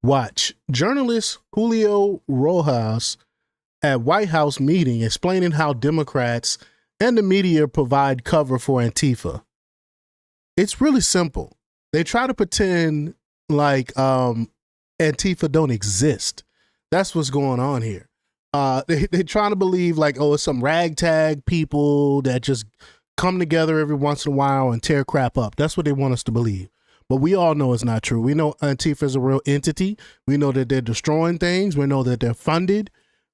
Watch. Journalist Julio Rosas at White House meeting explaining how Democrats and the media provide cover for Antifa. It's really simple. They try to pretend like Antifa don't exist. That's what's going on here. They're trying to believe like, oh, it's some ragtag people that just come together every once in a while and tear crap up. That's what they want us to believe. But we all know it's not true. We know Antifa is a real entity. We know that they're destroying things. We know that they're funded.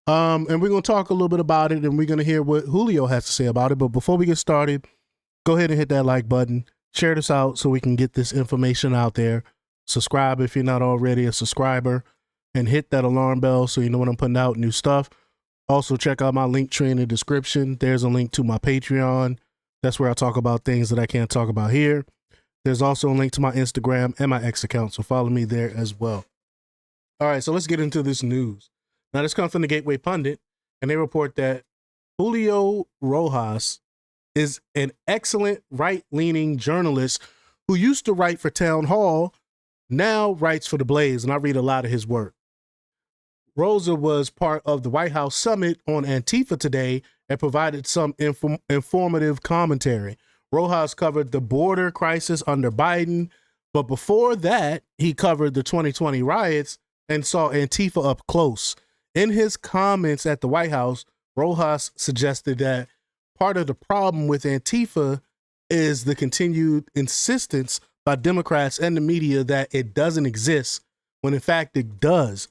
And we're going to talk a little bit about it, and we're going to hear what Julio has to say about it. But before we get started, go ahead and hit that like button. Share this out so we can get this information out there. Subscribe if you're not already a subscriber, and hit that alarm bell so you know when I'm putting out new stuff. Also, check out my link tree in the description. There's a link to my Patreon. That's where I talk about things that I can't talk about here. There's also a link to my Instagram and my X account, so follow me there as well. All right, so let's get into this news. Now, this comes from the Gateway Pundit, and they report that Julio Rosas is an excellent right-leaning journalist who used to write for Town Hall, now writes for The Blaze, and I read a lot of his work. Rosa was part of the White House summit on Antifa today and provided some informative commentary. Rojas covered the border crisis under Biden, but before that, he covered the 2020 riots and saw Antifa up close. In his comments at the White House, Rojas suggested that part of the problem with Antifa is the continued insistence by Democrats and the media that it doesn't exist, when in fact it does.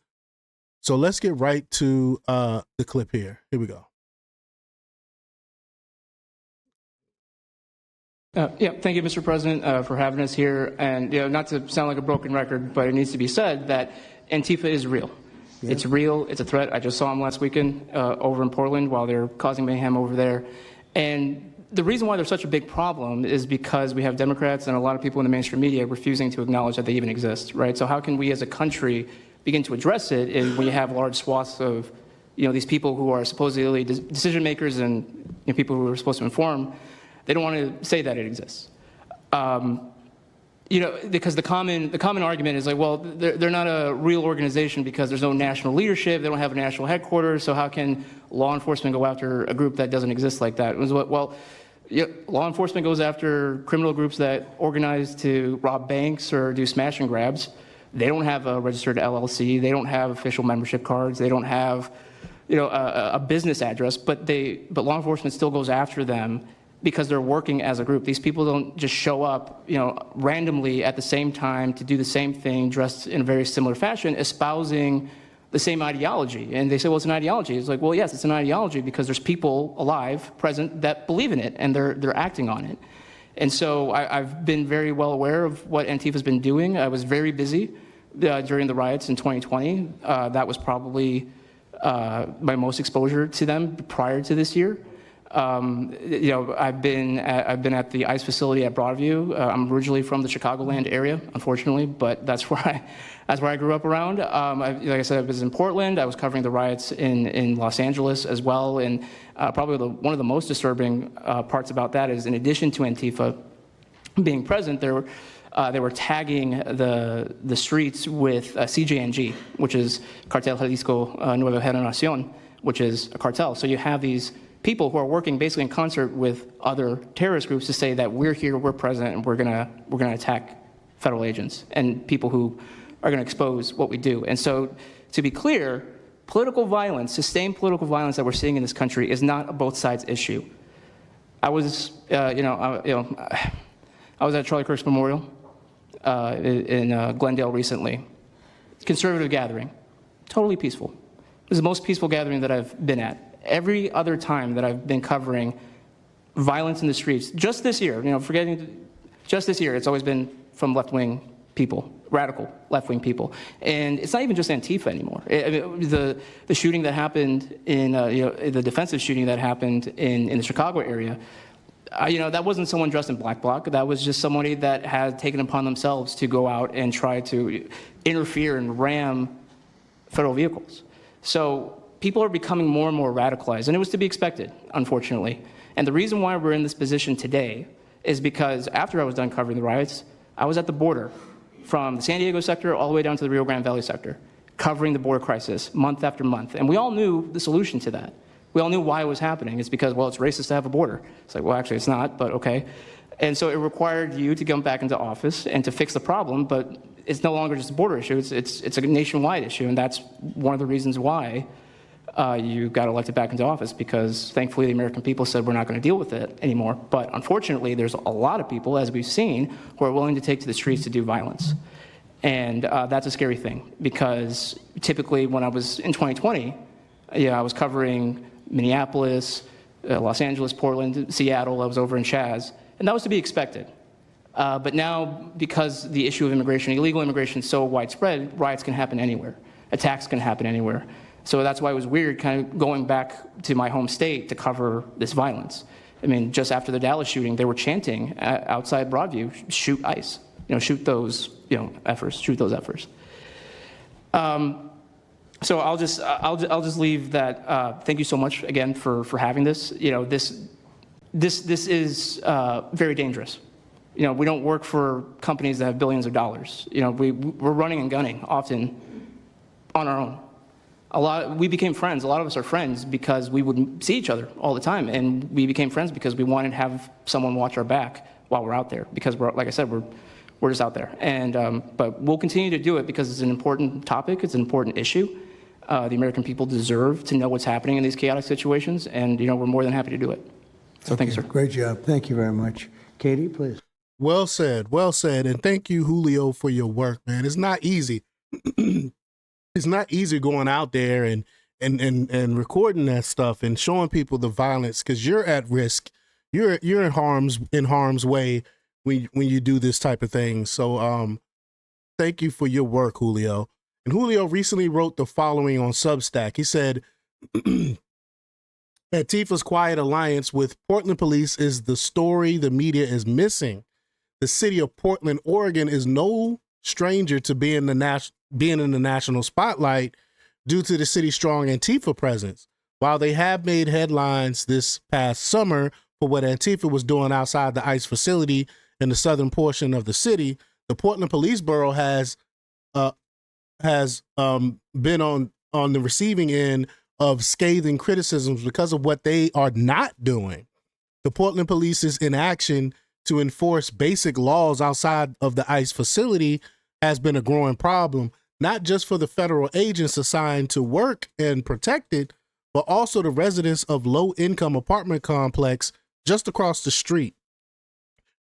So let's get right to the clip here. Here we go. Thank you, Mr. President, for having us here. And not to sound like a broken record, but it needs to be said that Antifa is real. Yeah. It's real. It's a threat. I just saw them last weekend over in Portland while they're causing mayhem over there. And the reason why they're such a big problem is because we have Democrats and a lot of people in the mainstream media refusing to acknowledge that they even exist, right? So how can we as a country begin to address it when you have large swaths of these people who are supposedly decision makers and people who are supposed to inform? They don't want to say that it exists, because the common argument is like, well, they're not a real organization because there's no national leadership. They don't have a national headquarters. So how can law enforcement go after a group that doesn't exist like that? Well, law enforcement goes after criminal groups that organize to rob banks or do smash and grabs. They don't have a registered LLC. They don't have official membership cards. They don't have, a business address. But law enforcement still goes after them because they're working as a group. These people don't just show up, randomly at the same time to do the same thing, dressed in a very similar fashion, espousing the same ideology. And they say, well, it's an ideology. It's like, well, yes, it's an ideology because there's people alive, present, that believe in it, and they're acting on it. And so I've been very well aware of what Antifa's been doing. I was very busy during the riots in 2020. That was probably my most exposure to them prior to this year. I've been at the ICE facility at Broadview. I'm originally from the Chicagoland area, unfortunately, but that's where I grew up around. Like I said, I was in Portland. I was covering the riots in Los Angeles as well. And probably one of the most disturbing parts about that is, in addition to Antifa being present, they were tagging the streets with CJNG, which is Cartel Jalisco Nueva Generación, which is a cartel. So you have these people who are working basically in concert with other terrorist groups to say that we're here, we're present, and we're gonna attack federal agents and people who are gonna expose what we do. And so, to be clear, political violence, sustained political violence that we're seeing in this country is not a both sides issue. I was, I was at Charlie Kirk's memorial in Glendale recently. Conservative gathering, totally peaceful. It was the most peaceful gathering that I've been at. Every other time that I've been covering violence in the streets, just this year, just this year, it's always been from left-wing people, radical left-wing people. And it's not even just Antifa anymore. The shooting that happened the defensive shooting that happened in the Chicago area, that wasn't someone dressed in black bloc. That was just somebody that had taken upon themselves to go out and try to interfere and ram federal vehicles. So people are becoming more and more radicalized, and it was to be expected, unfortunately. And the reason why we're in this position today is because after I was done covering the riots, I was at the border from the San Diego sector all the way down to the Rio Grande Valley sector, covering the border crisis month after month. And we all knew the solution to that. We all knew why it was happening. It's because, well, it's racist to have a border. It's like, well, actually, it's not, but okay. And so it required you to come back into office and to fix the problem, but it's no longer just a border issue. It's a nationwide issue, and that's one of the reasons why you got elected back into office, because thankfully the American people said we're not going to deal with it anymore. But unfortunately, there's a lot of people, as we've seen, who are willing to take to the streets to do violence. And that's a scary thing, because typically when I was in 2020, I was covering Minneapolis, Los Angeles, Portland, Seattle. I was over in Chaz, and that was to be expected. But now, because the issue of immigration, illegal immigration, is so widespread, riots can happen anywhere. Attacks can happen anywhere. So that's why it was weird kind of going back to my home state to cover this violence. I mean, just after the Dallas shooting, they were chanting outside Broadview, shoot ICE, shoot those, efforts, shoot those efforts. So I'll just leave that. Thank you so much again for having this. This is very dangerous. We don't work for companies that have billions of dollars. We're running and gunning often on our own. We became friends. A lot of us are friends because we would see each other all the time, and we became friends because we wanted to have someone watch our back while we're out there. Because like I said, we're just out there. And but we'll continue to do it because it's an important topic. It's an important issue. The American people deserve to know what's happening in these chaotic situations, and we're more than happy to do it. So thank you, sir. Great job. Thank you very much. Katie, please. Well said, and thank you, Julio, for your work, man. It's not easy. It's not easy going out there and recording that stuff and showing people the violence, because you're at risk. You're in harm's way when you do this type of thing. So thank you for your work, Julio. And Julio recently wrote the following on Substack. He said, Antifa's quiet alliance with Portland police is the story the media is missing. The city of Portland, Oregon is no stranger to being in the national spotlight due to the city's strong Antifa presence. While they have made headlines this past summer for what Antifa was doing outside the ICE facility in the southern portion of the city, the Portland Police Bureau has been on the receiving end of scathing criticisms because of what they are not doing. The Portland Police's inaction to enforce basic laws outside of the ICE facility has been a growing problem, not just for the federal agents assigned to work and protect it, but also the residents of low-income apartment complex just across the street.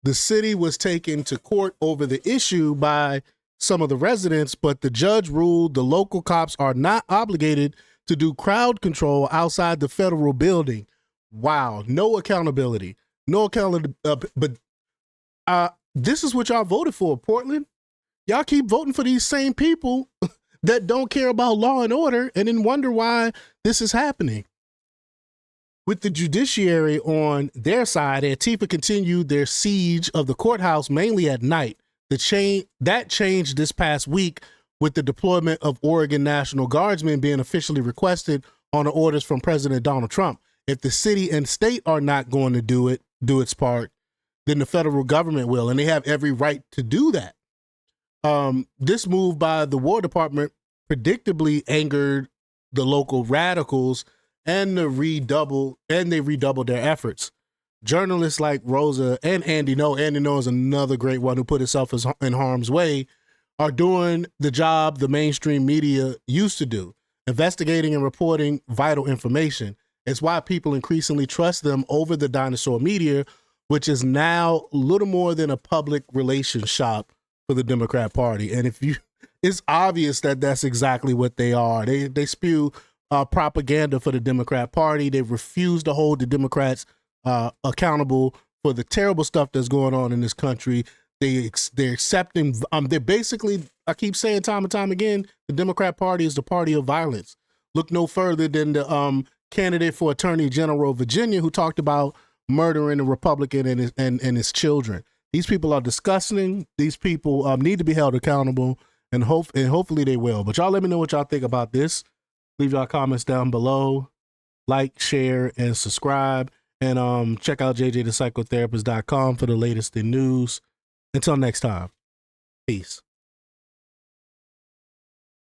The city was taken to court over the issue by some of the residents, but the judge ruled the local cops are not obligated to do crowd control outside the federal building. Wow, no accountability. No accountability. But this is what y'all voted for, Portland. Y'all keep voting for these same people that don't care about law and order and then wonder why this is happening. With the judiciary on their side, Antifa continued their siege of the courthouse mainly at night. That changed this past week with the deployment of Oregon National Guardsmen being officially requested on the orders from President Donald Trump. If the city and state are not going to do its part, then the federal government will, and they have every right to do that. This move by the War Department predictably angered the local radicals, and they redoubled their efforts. Journalists like Rosa and Andy Ngo is another great one who put himself in harm's way, are doing the job the mainstream media used to do, investigating and reporting vital information. It's why people increasingly trust them over the dinosaur media, which is now little more than a public relations shop for the Democrat Party. And it's obvious that that's exactly what they are. They spew propaganda for the Democrat Party. They refuse to hold the Democrats accountable for the terrible stuff that's going on in this country. They're accepting. They're basically, I keep saying time and time again, the Democrat Party is the party of violence. Look no further than the candidate for Attorney General of Virginia who talked about murdering a Republican and his children. These people are disgusting. These people need to be held accountable, and hopefully they will. But y'all let me know what y'all think about this. Leave y'all comments down below. Like, share, and subscribe. And check out jjthepsychotherapist.com for the latest in news. Until next time, peace.